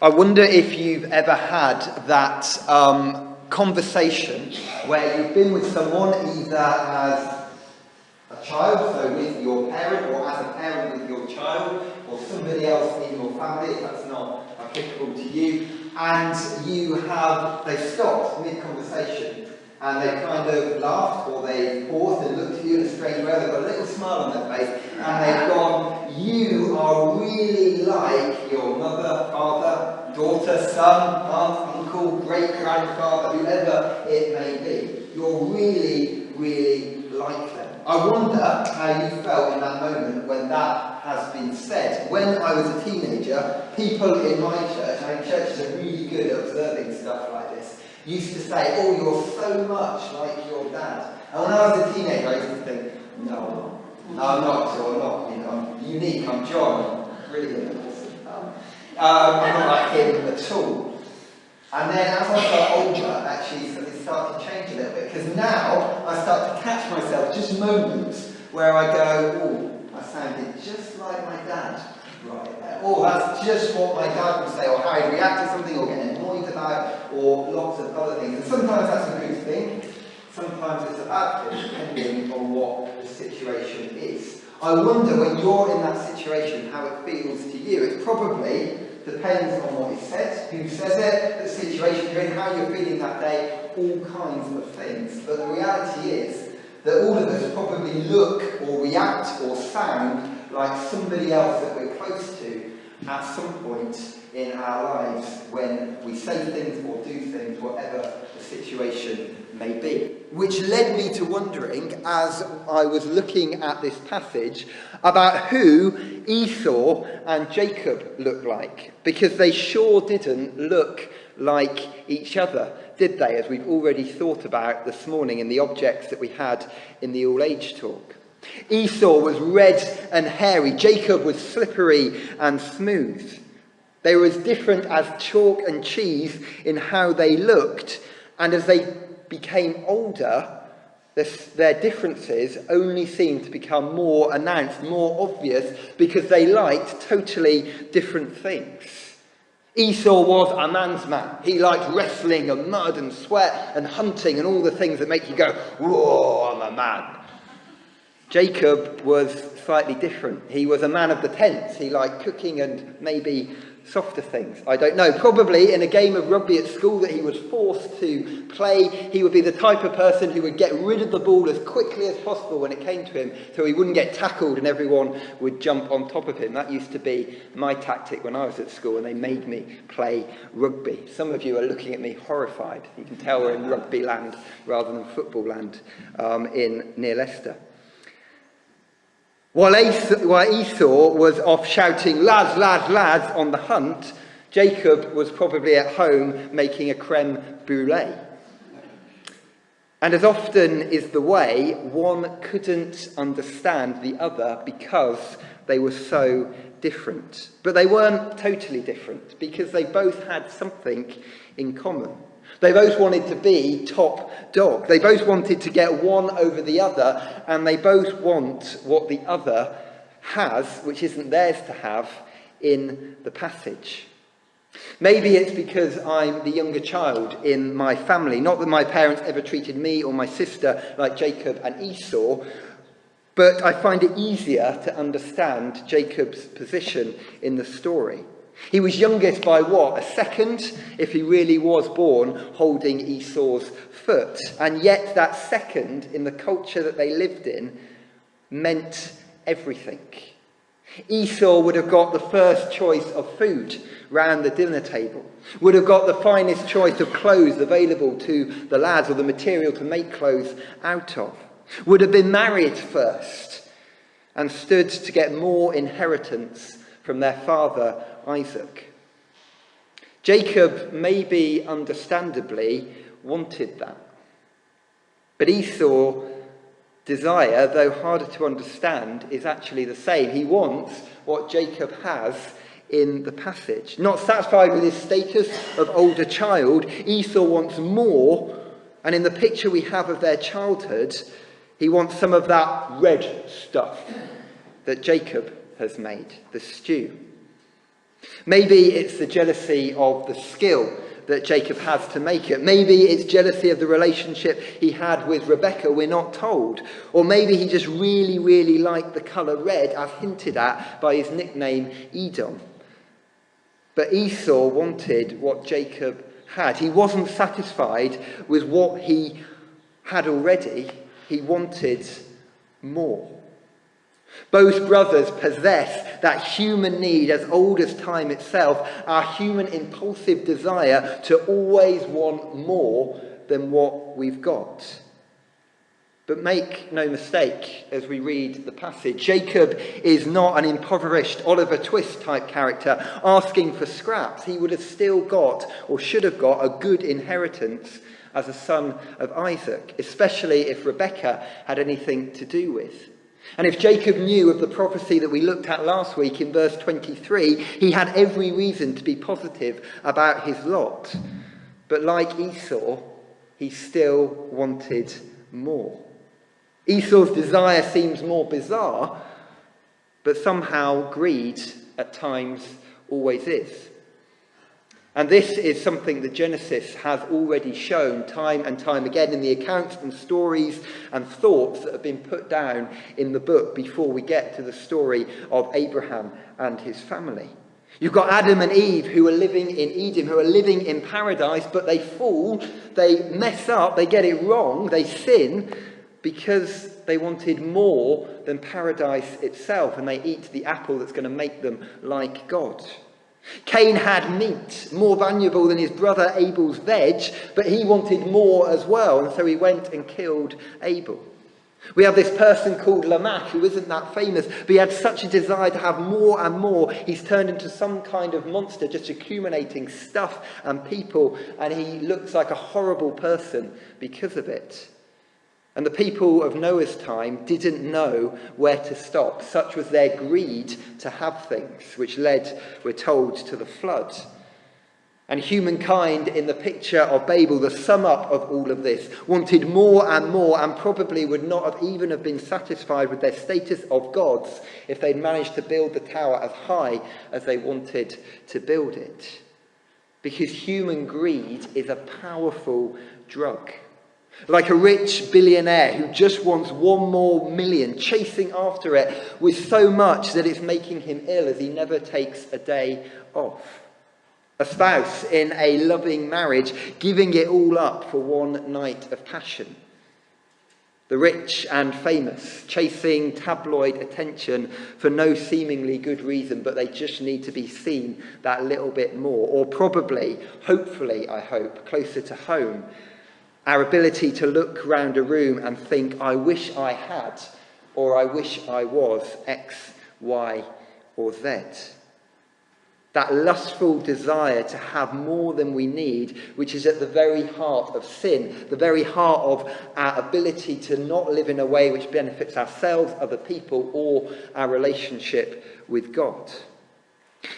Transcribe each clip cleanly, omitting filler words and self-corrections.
I wonder if you've ever had that conversation where you've been with someone either as a child, so with your parent, or as a parent with your child, or somebody else in your family, if that's not applicable to you, and they've stopped mid-conversation, and they've kind of laughed, or they've paused and looked at you in a strange way, they've got a little smile on their face, and they've gone, you are really like your mother, father, daughter, son, aunt, uncle, great-grandfather, whoever it may be. You're really, really like them. I wonder how you felt in that moment when that has been said. When I was a teenager, people in my church, and churches are really good at observing stuff like this, used to say, oh, you're so much like your dad. And when I was a teenager, I used to think, no, I'm not, I'm unique, I'm John, I'm brilliant, awesome. I'm not like him at all. And then as I got older, actually, it started to change a little bit, because now I start to catch myself, just moments where I go, oh, I sounded just like my dad right there. Oh, that's just what my dad would say, or how he'd react to something, or get annoyed about, or lots of other things. And sometimes that's a good thing, sometimes it's a bad thing, depending on what the situation is. I wonder, when you're in that situation, how it feels to you. It probably depends on what is said, who says it, the situation you're in, how you're feeling that day, all kinds of things. But the reality is that all of us probably look or react or sound like somebody else that we're close to at some point in our lives when we say things or do things, whatever the situation may be. Which led me to wondering, as I was looking at this passage, about who Esau and Jacob looked like. Because they sure didn't look like each other, did they? As we've already thought about this morning in the objects that we had in the all-age talk. Esau was red and hairy. Jacob was slippery and smooth. They were as different as chalk and cheese in how they looked, and as they became older, their differences only seemed to become more announced, more obvious, because they liked totally different things. Esau was a man's man. He liked wrestling and mud and sweat and hunting and all the things that make you go, whoa, I'm a man. Jacob was slightly different. He was a man of the tents. He liked cooking and maybe softer things. I don't know. Probably in a game of rugby at school that he was forced to play, he would be the type of person who would get rid of the ball as quickly as possible when it came to him, so he wouldn't get tackled and everyone would jump on top of him. That used to be my tactic when I was at school, and they made me play rugby. Some of you are looking at me horrified. You can tell we're in rugby land rather than football land near Leicester. While Esau was off shouting, lads, lads, lads, on the hunt, Jacob was probably at home making a creme brulee. And as often is the way, one couldn't understand the other because they were so different. But they weren't totally different, because they both had something in common. They both wanted to be top dog. They both wanted to get one over the other, and they both want what the other has, which isn't theirs to have, in the passage. Maybe it's because I'm the younger child in my family. Not that my parents ever treated me or my sister like Jacob and Esau, but I find it easier to understand Jacob's position in the story. He was youngest by what? A second, if he really was born holding Esau's foot. And yet that second, in the culture that they lived in, meant everything. Esau would have got the first choice of food round the dinner table, would have got the finest choice of clothes available to the lads, or the material to make clothes out of, would have been married first, and stood to get more inheritance from their father Isaac. Jacob, maybe understandably, wanted that. But Esau's desire, though harder to understand, is actually the same. He wants what Jacob has in the passage. Not satisfied with his status of older child, Esau wants more, and in the picture we have of their childhood, he wants some of that red stuff that Jacob has made, the stew. Maybe it's the jealousy of the skill that Jacob has to make it. Maybe it's jealousy of the relationship he had with Rebekah, we're not told. Or maybe he just really, really liked the colour red, as hinted at by his nickname Edom. But Esau wanted what Jacob had. He wasn't satisfied with what he had already. He wanted more. Both brothers possess that human need as old as time itself, our human impulsive desire to always want more than what we've got. But make no mistake as we read the passage, Jacob is not an impoverished Oliver Twist type character asking for scraps. He would have still got, or should have got, a good inheritance as a son of Isaac, especially if Rebekah had anything to do with. And if Jacob knew of the prophecy that we looked at last week in verse 23, he had every reason to be positive about his lot. But like Esau, he still wanted more. Esau's desire seems more bizarre, but somehow greed at times always is. And this is something that Genesis has already shown time and time again in the accounts and stories and thoughts that have been put down in the book before we get to the story of Abraham and his family. You've got Adam and Eve who are living in Eden, who are living in paradise, but they fall, they mess up, they get it wrong, they sin because they wanted more than paradise itself, and they eat the apple that's going to make them like God. Cain had meat, more valuable than his brother Abel's veg, but he wanted more as well, and so he went and killed Abel. We have this person called Lamech, who isn't that famous, but he had such a desire to have more and more. He's turned into some kind of monster, just accumulating stuff and people, and he looks like a horrible person because of it. And the people of Noah's time didn't know where to stop. Such was their greed to have things, which led, we're told, to the flood. And humankind in the picture of Babel, the sum up of all of this, wanted more and probably would not have even have been satisfied with their status of gods if they'd managed to build the tower as high as they wanted to build it. Because human greed is a powerful drug. Like a rich billionaire who just wants 1 more million, chasing after it with so much that it's making him ill as he never takes a day off. A spouse in a loving marriage giving it all up for one night of passion. The rich and famous chasing tabloid attention for no seemingly good reason, but they just need to be seen that little bit more. Or probably, hopefully, I hope, closer to home, our ability to look round a room and think, I wish I had, or I wish I was X, Y, or Z. That lustful desire to have more than we need, which is at the very heart of sin, the very heart of our ability to not live in a way which benefits ourselves, other people, or our relationship with God.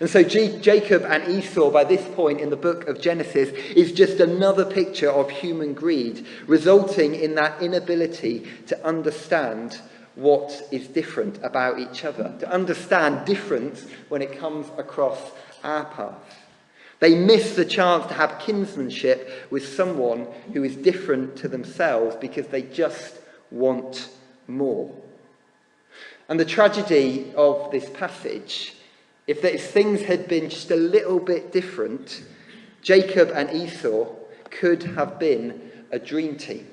And so Jacob and Esau, by this point in the book of Genesis, is just another picture of human greed, resulting in that inability to understand what is different about each other, to understand difference when it comes across our path. They miss the chance to have kinsmanship with someone who is different to themselves because they just want more. And the tragedy of this passage, if things had been just a little bit different, Jacob and Esau could have been a dream team.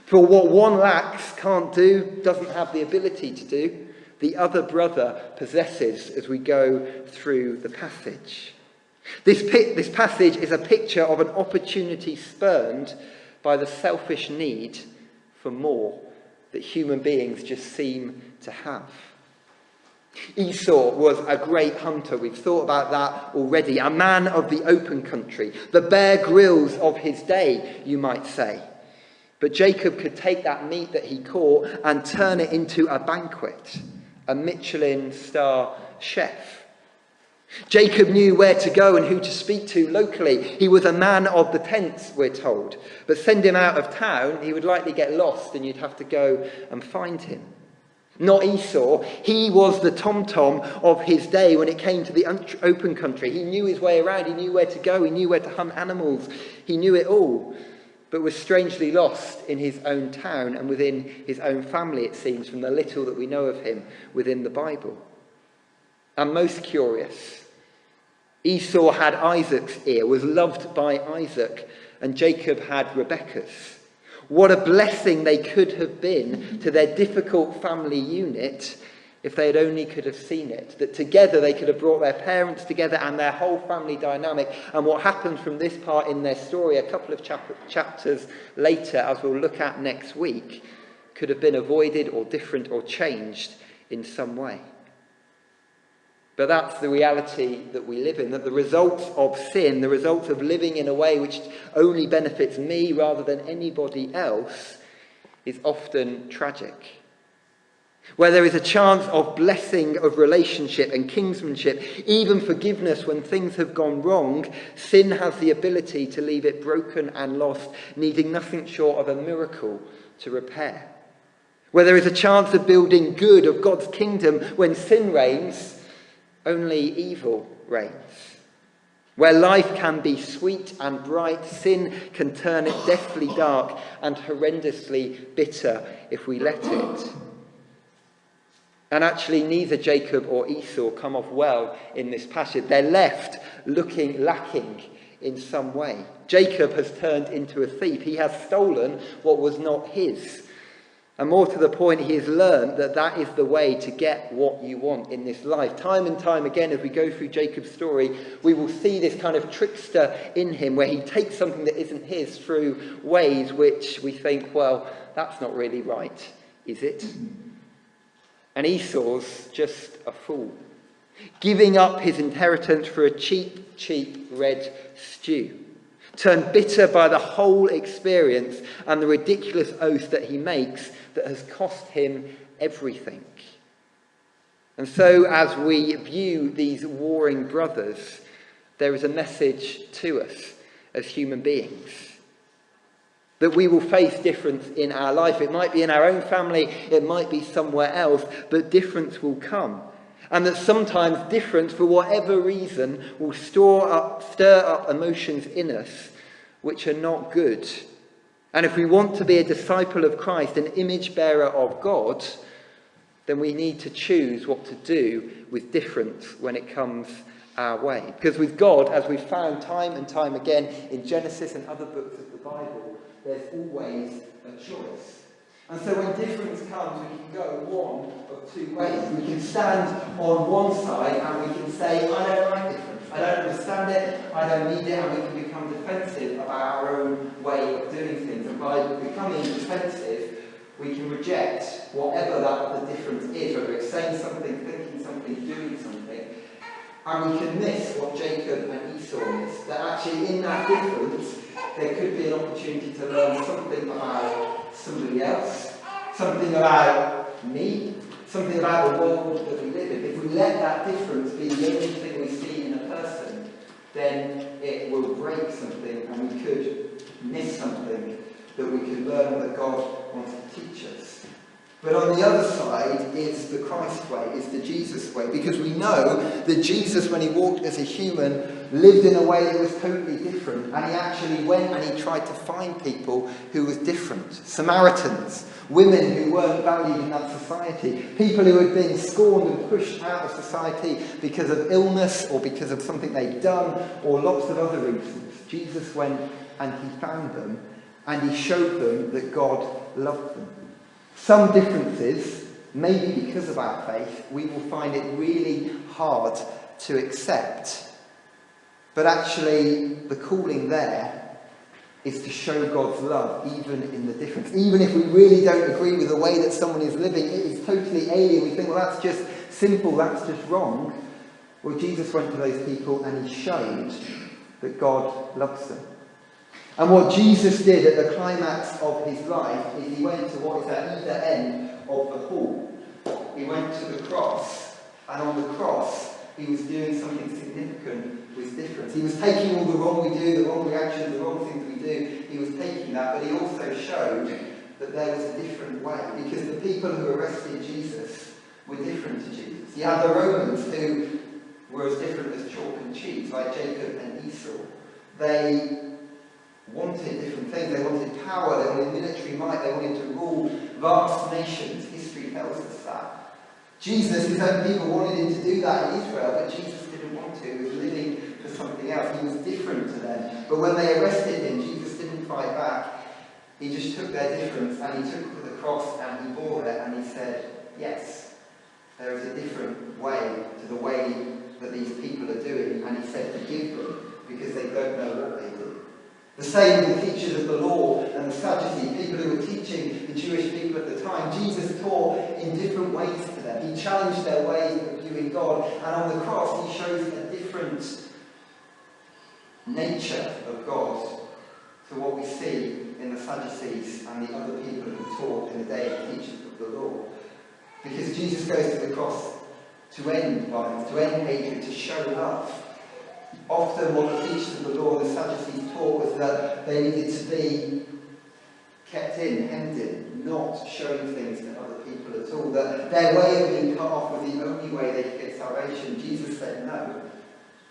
For what one lacks, can't do, doesn't have the ability to do, the other brother possesses as we go through the passage. This passage is a picture of an opportunity spurned by the selfish need for more that human beings just seem to have. Esau was a great hunter. We've thought about that already. A man of the open country, the Bear Grylls of his day, you might say. But Jacob could take that meat that he caught and turn it into a banquet, a Michelin star chef. Jacob knew where to go and who to speak to locally. He was a man of the tents, we're told. But send him out of town, he would likely get lost and you'd have to go and find him. Not Esau. He was the tom-tom of his day when it came to the open country. He knew his way around. He knew where to go. He knew where to hunt animals. He knew it all, but was strangely lost in his own town and within his own family, it seems, from the little that we know of him within the Bible. And most curious, Esau had Isaac's ear, was loved by Isaac, and Jacob had Rebekah's. What a blessing they could have been to their difficult family unit if they had only could have seen it. That together they could have brought their parents together and their whole family dynamic. And what happens from this part in their story, a couple of chapters later, as we'll look at next week, could have been avoided or different or changed in some way. But that's the reality that we live in, that the results of sin, the results of living in a way which only benefits me rather than anybody else, is often tragic. Where there is a chance of blessing of relationship and kinsmanship, even forgiveness when things have gone wrong, sin has the ability to leave it broken and lost, needing nothing short of a miracle to repair. Where there is a chance of building good of God's kingdom, when sin reigns, only evil reigns. Where life can be sweet and bright, sin can turn it deathly dark and horrendously bitter if we let it. And actually neither Jacob or Esau come off well in this passage. They're left lacking in some way. Jacob has turned into a thief. He has stolen what was not his. And more to the point, he has learned that that is the way to get what you want in this life. Time and time again, as we go through Jacob's story, we will see this kind of trickster in him, where he takes something that isn't his through ways which we think, well, that's not really right, is it? And Esau's just a fool, giving up his inheritance for a cheap red stew. Turned bitter by the whole experience and the ridiculous oath that he makes that has cost him everything. And so as we view these warring brothers, there is a message to us as human beings. That we will face difference in our life. It might be in our own family, it might be somewhere else, but difference will come. And that sometimes difference, for whatever reason, will stir up emotions in us which are not good. And if we want to be a disciple of Christ, an image bearer of God, then we need to choose what to do with difference when it comes our way. Because with God, as we've found time and time again in Genesis and other books of the Bible, there's always a choice. And so when difference comes, we can go one of two ways. We can stand on one side and we can say, I don't like difference. I don't understand it. I don't need it. And we can become defensive about our own way of doing things. And by becoming defensive, we can reject whatever that other difference is, whether it's saying something, thinking something, doing something. And we can miss what Jacob and Esau missed. That actually in that difference, there could be an opportunity to learn something about somebody else, something about me, something about the world that we live in. If we let that difference be the only thing we see in a person, then it will break something and we could miss something that we could learn that God wants to teach us. But on the other side is the Christ way, is the Jesus way, because we know that Jesus, when he walked as a human, lived in a way that was totally different, and he actually went and he tried to find people who was different. Samaritans, women who weren't valued in that society, people who had been scorned and pushed out of society because of illness or because of something they'd done or lots of other reasons. Jesus went and he found them and he showed them that God loved them. Some differences, maybe because of our faith, we will find it really hard to accept. But actually, the calling there is to show God's love even in the difference. Even if we really don't agree with the way that someone is living, it is totally alien. We think, well, that's just simple, that's just wrong. Well, Jesus went to those people and he showed that God loves them. And what Jesus did at the climax of his life is he went to what is at either end of the hall. He went to the cross, and on the cross he was doing something significant with difference. He was taking all the wrong we do, the wrong reactions, the wrong things we do. He was taking that, but he also showed that there was a different way, because the people who arrested Jesus were different to Jesus. You had the Romans who were as different as chalk and cheese, like Jacob and Esau. They wanted different things. They wanted power, they wanted military might, they wanted to rule vast nations. History tells us that. Jesus, his own people wanted him to do that in Israel, but Jesus didn't want to. He was living for something else. He was different to them. But when they arrested him, Jesus didn't fight back. He just took their difference and he took it to the cross and he bore it and he said, yes, there is a different way to the way that these people are doing. And he said, forgive them, because they don't know what they do. The same with the teachers of the law and the Sadducees, people who were teaching the Jewish people at the time. Jesus taught in different ways to them. He challenged their ways of viewing God, and on the cross he shows a different nature of God to what we see in the Sadducees and the other people who taught in the day of the teachers of the law. Because Jesus goes to the cross to end violence, to end hatred, to show love. Often what the teachers of the law and the Sadducees taught was that they needed to be kept in, hemmed in, not showing things to other people at all. That their way of being cut off was the only way they could get salvation. Jesus said no.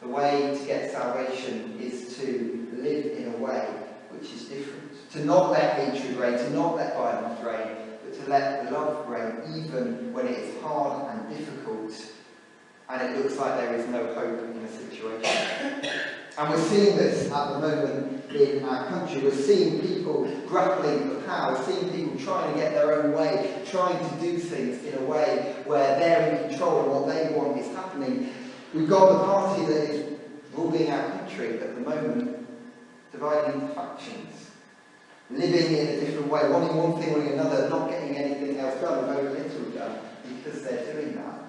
The way to get salvation is to live in a way which is different. To not let hatred reign, to not let violence reign, but to let love reign even when it is hard and difficult and it looks like there is no hope in a situation. And we're seeing this at the moment in our country. We're seeing people grappling for power, seeing people trying to get their own way, trying to do things in a way where they're in control and what they want is happening. We've got the party that is ruling our country at the moment, dividing into factions, living in a different way, wanting one thing or another, not getting anything else done, or very little done, because they're doing that.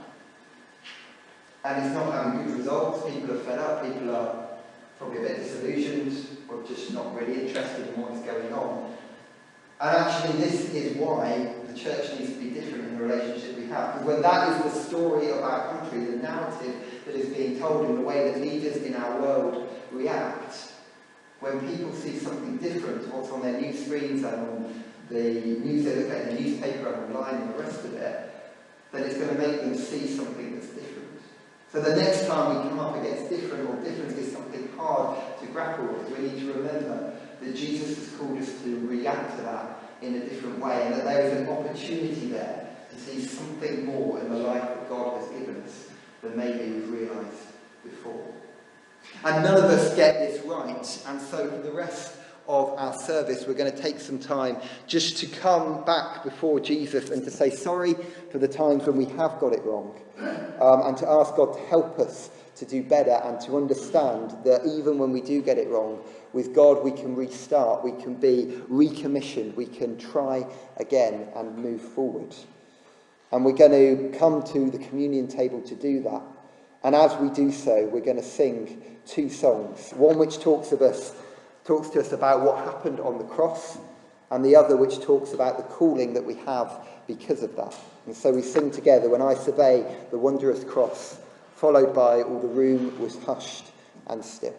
And it's not having good results. People are fed up, people are probably a bit disillusioned, or just not really interested in what is going on. And actually this is why the church needs to be different in the relationship we have. Because when that is the story of our country, the narrative that is being told in the way that leaders in our world react, when people see something different to what's on their news screens and on the news they look at in the newspaper and online and the rest of it, then it's going to make them see something that's different. So the next time we come up against different, or different is something hard to grapple with, we need to remember that Jesus has called us to react to that in a different way, and that there is an opportunity there to see something more in the life that God has given us than maybe we've realised before. And none of us get this right, and so for the rest of our service we're going to take some time just to come back before Jesus and to say sorry for the times when we have got it wrong, and to ask God to help us to do better and to understand that even when we do get it wrong, with God we can restart, we can be recommissioned, we can try again and move forward. And we're going to come to the communion table to do that. And as we do so, we're going to sing two songs. One which talks to us about what happened on the cross, and the other which talks about the calling that we have because of that. And so we sing together, "When I Survey the Wondrous Cross," followed by "All the Room Was Hushed and Still."